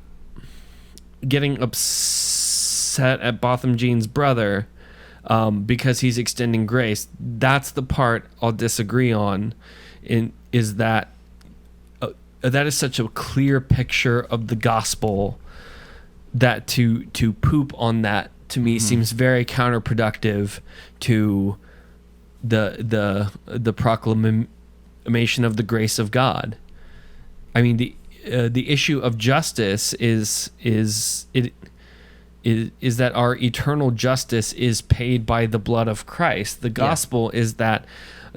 getting upset at Botham Jean's brother because he's extending grace, that's the part I'll disagree on, is that that is such a clear picture of the gospel that to poop on that to me seems very counterproductive to the proclamation of the grace of God. I mean, the issue of justice is that our eternal justice is paid by the blood of Christ. The gospel is that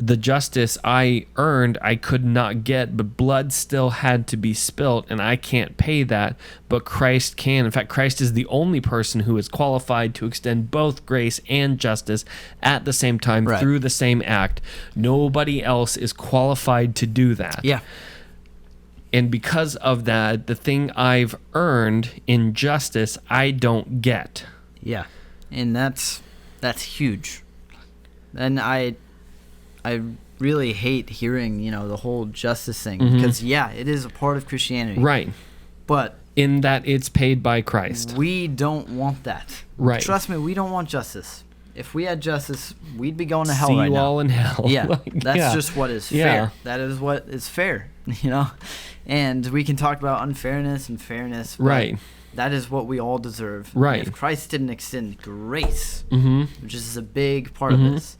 the justice I earned, I could not get, but blood still had to be spilt, and I can't pay that, but Christ can. In fact, Christ is the only person who is qualified to extend both grace and justice at the same time through the same act. Nobody else is qualified to do that. Yeah. And because of that, the thing I've earned in justice, I don't get. Yeah. And that's huge. And I really hate hearing, the whole justice thing because it is a part of Christianity. Right. But in that it's paid by Christ. We don't want that. Right. Trust me, we don't want justice. If we had justice, we'd be going to hell right now. See you now. all in hell. Yeah. That's just what is fair. Yeah. That is what is fair, And we can talk about unfairness and fairness. But right. That is what we all deserve. Right. And if Christ didn't extend grace, which is a big part of this,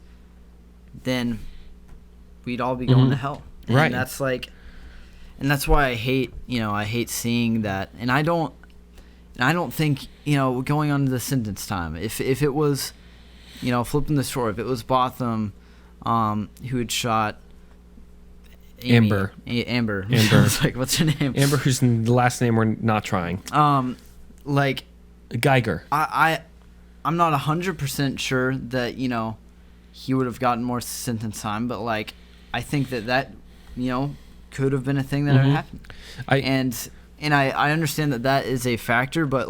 then we'd all be going to hell. And right. That's that's why I hate, I hate seeing that. And I don't think, going on to the sentence time, if it was, flipping the story, if it was Botham, who had shot Amber. Amber. I was like, what's her name? Amber, whose last name we're not trying. Guygur. I'm not 100% sure that, he would have gotten more sentence time, but I think that could have been a thing that had happened. I understand that is a factor, but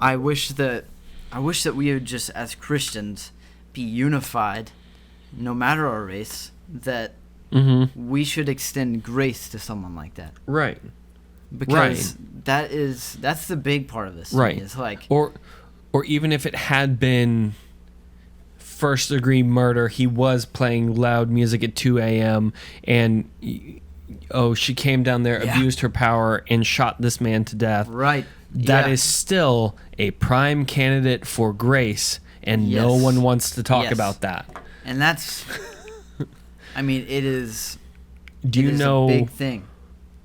I wish that we would just as Christians be unified, no matter our race, that we should extend grace to someone like that. Right. Because that's the big part of this. Right. Is or even if it had been first degree murder, he was playing loud music at 2 a.m. and she came down there, abused her power, and shot this man to death. Right. That is still a prime candidate for grace, and no one wants to talk about that. And that's, it is. Do you know a big thing?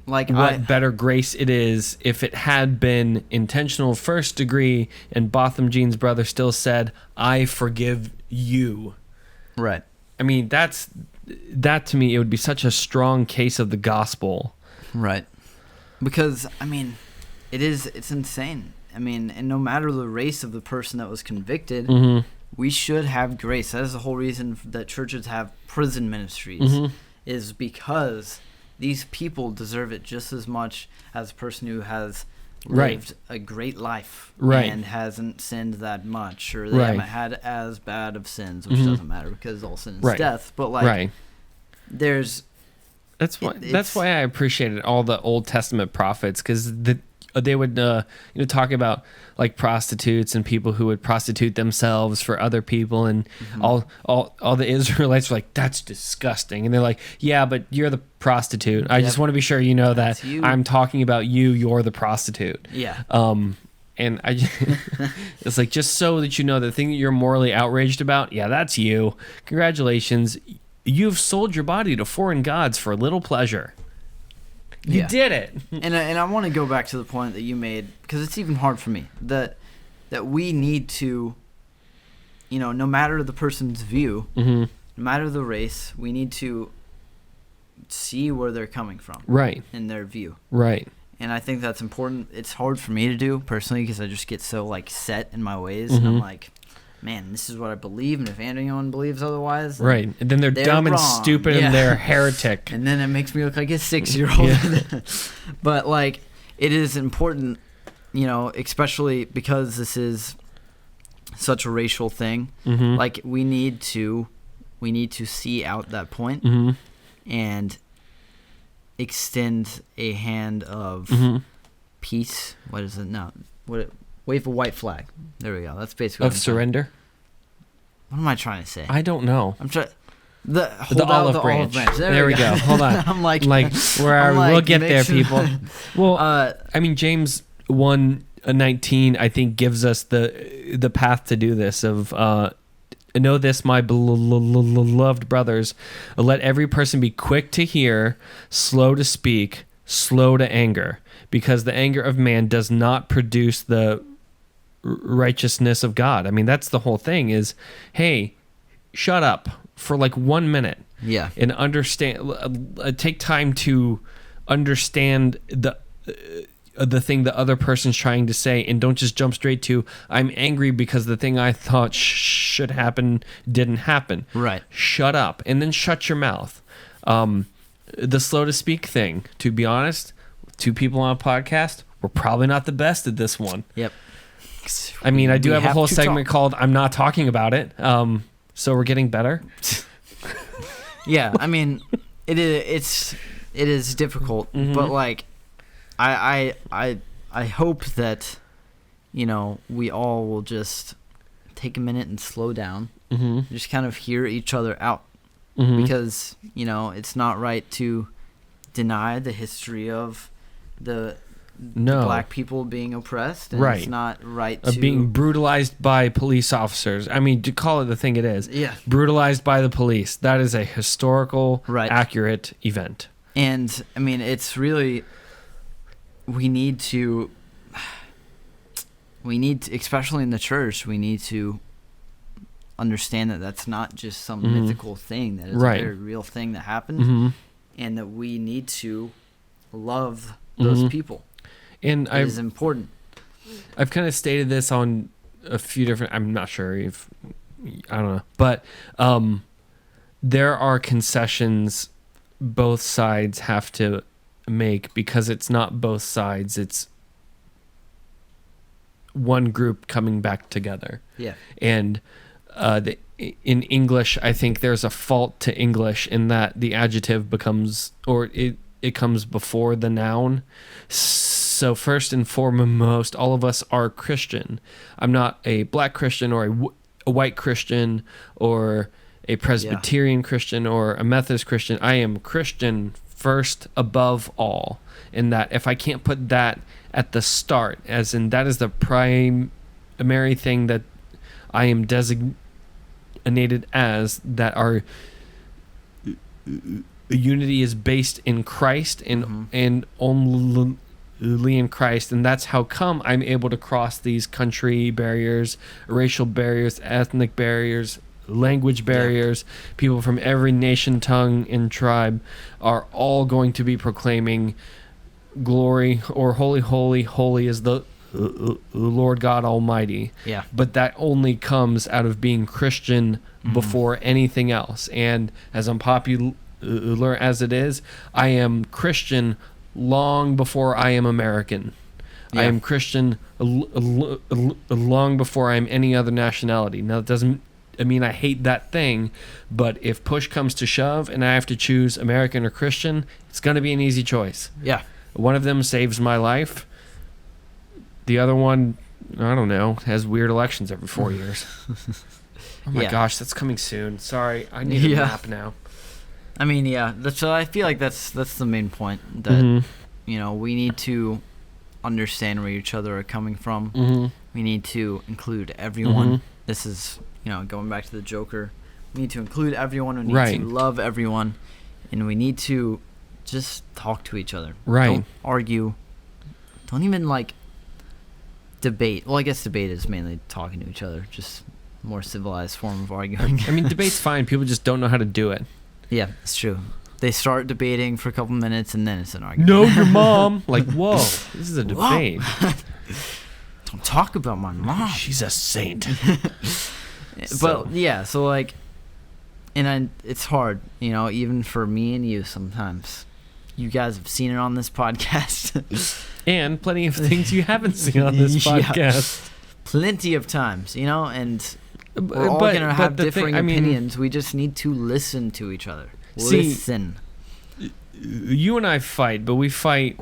What better grace it is if it had been intentional first degree, and Botham Jean's brother still said, "I forgive you." Right. That to me, it would be such a strong case of the gospel. Right. Because it's insane. And no matter the race of the person that was convicted, we should have grace. That is the whole reason that churches have prison ministries, is because these people deserve it just as much as a person who has lived a great life and hasn't sinned that much, or they haven't had as bad of sins, which doesn't matter because all sin is death. But there's that's why I appreciated all the Old Testament prophets, because they would talk about prostitutes and people who would prostitute themselves for other people, and all the Israelites were like, "That's disgusting," and they're like, "Yeah, but you're the prostitute. I just want to be sure you know that I'm talking about you. You're the prostitute." Yeah. And it's just so that you know the thing that you're morally outraged about. Yeah, that's you. Congratulations, you've sold your body to foreign gods for a little pleasure. You did it. And I want to go back to the point that you made, because it's even hard for me, that we need to, no matter the person's view, no matter the race, we need to see where they're coming from. Right. In their view. Right. And I think that's important. It's hard for me to do personally, because I just get so set in my ways, and I'm like, man, this is what I believe, and if anyone believes otherwise, right, and then they're dumb wrong. And stupid, and they're heretic, and then it makes me look like a 6-year-old. But it is important, especially because this is such a racial thing. We need to see out that point and extend a hand of peace. What is it? No, wave a white flag. There we go. That's basically of surrender. What am I trying to say? I don't know. The olive branch. There we go. Hold on. I'm like, we'll get there, people. Well, I mean, James 1:19, I think, gives us the path to do this. Of know this, my beloved brothers, let every person be quick to hear, slow to speak, slow to anger, because the anger of man does not produce the righteousness of God. I mean, that's the whole thing. Is, hey, shut up for like 1 minute. Yeah. And understand, take time to understand the thing the other person's trying to say, and don't just jump straight to, I'm angry because the thing I thought should happen didn't happen. Right. Shut up. And then shut your mouth. The slow to speak thing, to be honest, two people on a podcast, we're probably not the best at this one. Yep. I mean, I do have a whole segment called I'm Not Talking About It. So we're getting better. Yeah, I mean, it is difficult, but like, I hope that, you know, we all will just take a minute and slow down, just kind of hear each other out, because, you know, it's not right to deny the history of the black people being oppressed, and right. It's not right to being brutalized by police officers. I mean, to call it the thing it is. Yeah. Brutalized by the police. That is a historical, accurate event. And I mean, it's really, we need to, especially in the church, we need to understand that that's not just some mythical thing, that it's a very real thing that happened, and that we need to love those people. And it is important. I've kind of stated this on a few different, I'm not sure if, I don't know, but there are concessions both sides have to make, because it's not both sides, it's one group coming back together. Yeah. And in English, I think there's a fault to English in that the adjective becomes, or it comes before the noun. So first and foremost, all of us are Christian. I'm not a black Christian or a white Christian or a Presbyterian Christian or a Methodist Christian. I am Christian first above all. In that, if I can't put that at the start, as in that is the primary thing that I am designated as, that our unity is based in Christ and only in Christ, and that's how come I'm able to cross these country barriers, racial barriers, ethnic barriers, language barriers. People from every nation, tongue, and tribe are all going to be proclaiming glory, or holy, holy, holy is the Lord God Almighty. Yeah. But that only comes out of being Christian before anything else. And as unpopular as it is, I am Christian long before I am American. Yeah. I am Christian long before I am any other nationality. Now, that doesn't mean I hate that thing, but if push comes to shove and I have to choose American or Christian, it's going to be an easy choice. Yeah. One of them saves my life. The other one, I don't know, has weird elections every 4 years. Oh my gosh, that's coming soon. Sorry, I need a nap now. I mean, so I feel like that's the main point, that you know, we need to understand where each other are coming from. We need to include everyone. This is, you know, going back to the Joker. We need to include everyone. We need to love everyone, and we need to just talk to each other. Right. Don't argue. Don't even like debate. Well, I guess debate is mainly talking to each other. Just more civilized form of arguing. I mean, debate's fine. People just don't know how to do it. Yeah, it's true. They start debating for a couple minutes and then it's an argument. No, your mom. Like, whoa, this is a debate. Don't talk about my mom. She's a saint. But yeah, so like, and it's hard, you know, even for me and you sometimes. You guys have seen it on this podcast. And plenty of things you haven't seen on this podcast. Plenty of times, you know, and we're all going to have differing opinions. We just need to listen to each other. Listen. You and I fight, but we fight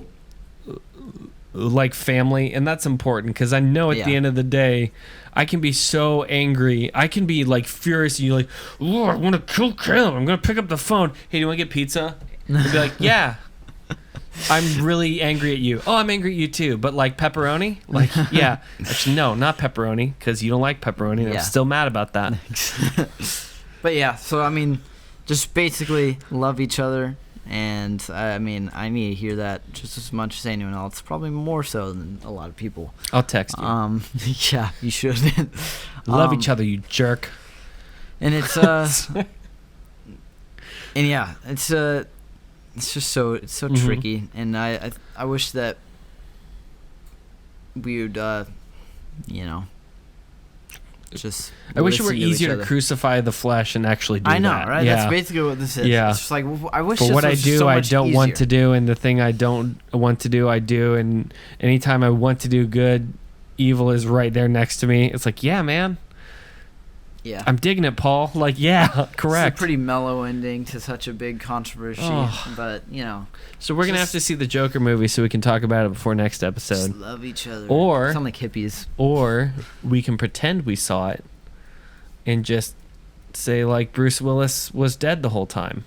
like family, and that's important because I know at the end of the day, I can be so angry. I can be like furious. And you're like, oh, I want to kill Caleb. I'm gonna pick up the phone. Hey, do you want to get pizza? I'd be like, yeah. I'm really angry at you. Oh, I'm angry at you too. But like pepperoni? Like, yeah. Actually, no, not pepperoni because you don't like pepperoni. And I'm still mad about that. But yeah, so I mean, just basically love each other. And I mean, I need to hear that just as much as anyone else. Probably more so than a lot of people. I'll text you. Yeah, you should. Love each other, you jerk. And it's and yeah, it's just so tricky, and I wish that we would just I wish it were easier to crucify the flesh and actually do that. I know, right? Yeah. That's basically what this is. Yeah. It's just like, I wish for this what was I do, so I much don't easier. want to do, and the thing I don't want to do, I do, and anytime I want to do good, evil is right there next to me. It's like, yeah, man. Yeah. I'm digging it, Paul. Like, yeah, correct. It's a pretty mellow ending to such a big controversy, but, So we're going to have to see the Joker movie so we can talk about it before next episode. Just love each other. Or sound like hippies. Or we can pretend we saw it and just say, like, Bruce Willis was dead the whole time.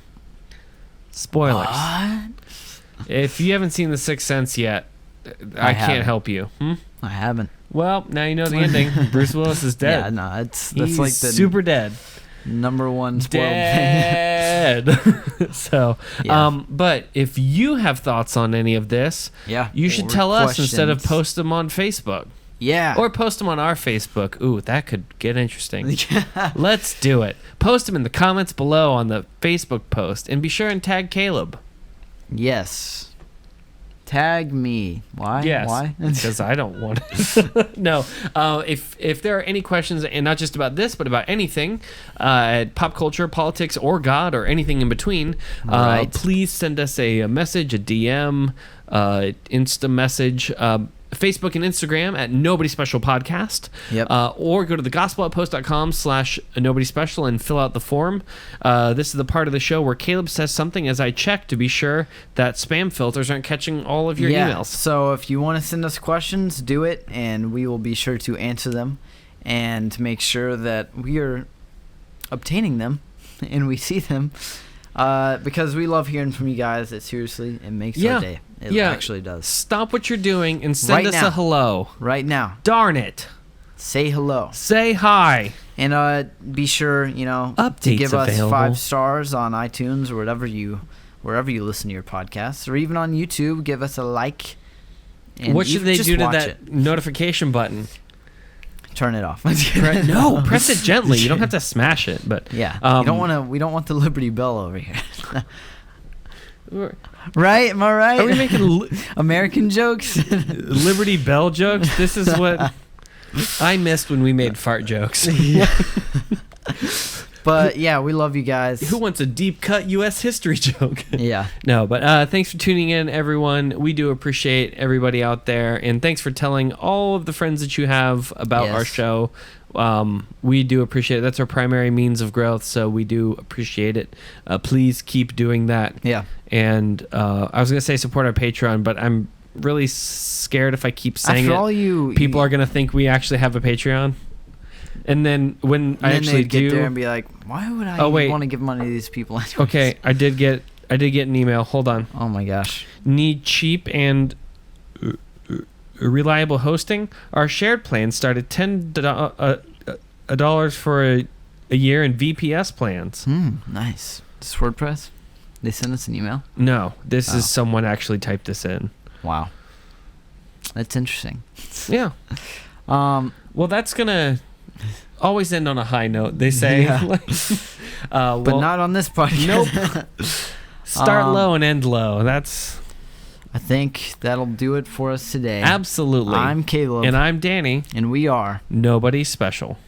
Spoilers. What? If you haven't seen The Sixth Sense yet, I can't help you. I haven't. Well, now you know the ending. Bruce Willis is dead. Yeah, no, that's He's like the super dead. Number one spoiled dead. So, yeah. But if you have thoughts on any of this, you should tell us instead of post them on Facebook. Yeah. Or post them on our Facebook. Ooh, that could get interesting. Let's do it. Post them in the comments below on the Facebook post, and be sure and tag Caleb. Yes. Tag me. Why? Yes. Why? Because I don't want to. No. If there are any questions, and not just about this, but about anything, pop culture, politics, or God, or anything in between, please send us a message, a DM, Insta message, Facebook and Instagram at Nobody Special Podcast. Yep. Or go to thegospelpost.com/NobodySpecial and fill out the form. This is the part of the show where Caleb says something as I check to be sure that spam filters aren't catching all of your emails. So if you want to send us questions, do it, and we will be sure to answer them and make sure that we are obtaining them and we see them. Because we love hearing from you guys. It makes our day. It actually does. Stop what you're doing and send us a hello. Right now. Darn it. Say hello. Say hi. And be sure, to give us 5 stars on iTunes or wherever you listen to your podcasts, or even on YouTube. Give us a like. And what should they do to that notification button? Turn it off. No, press it gently. You don't have to smash it, but yeah, we don't want the Liberty Bell over here. Right? Am I right? Are we making American jokes? Liberty Bell jokes? This is what I missed when we made fart jokes. But yeah, we love you guys. Who wants a deep cut U.S. history joke? Yeah. No, but thanks for tuning in, everyone. We do appreciate everybody out there, and thanks for telling all of the friends that you have about our show. We do appreciate it. That's our primary means of growth, so we do appreciate it. Please keep doing that. Yeah. And I was going to say support our Patreon, but I'm really scared if I keep saying people are going to think we actually have a Patreon. And then when I actually get there and be like, why would I want to give money to these people anyways? Okay, I did get an email. Hold on. Oh my gosh. Need cheap and reliable hosting? Our shared plan started $10 for a year in VPS plans. Nice. This WordPress? They sent us an email? No, this is someone actually typed this in. Wow. That's interesting. Yeah. Well, that's gonna always end on a high note, they say. Yeah. But not on this podcast. Nope. Start low and end low. That's. I think that'll do it for us today. Absolutely. I'm Caleb. And I'm Danny. And we are Nobody Special.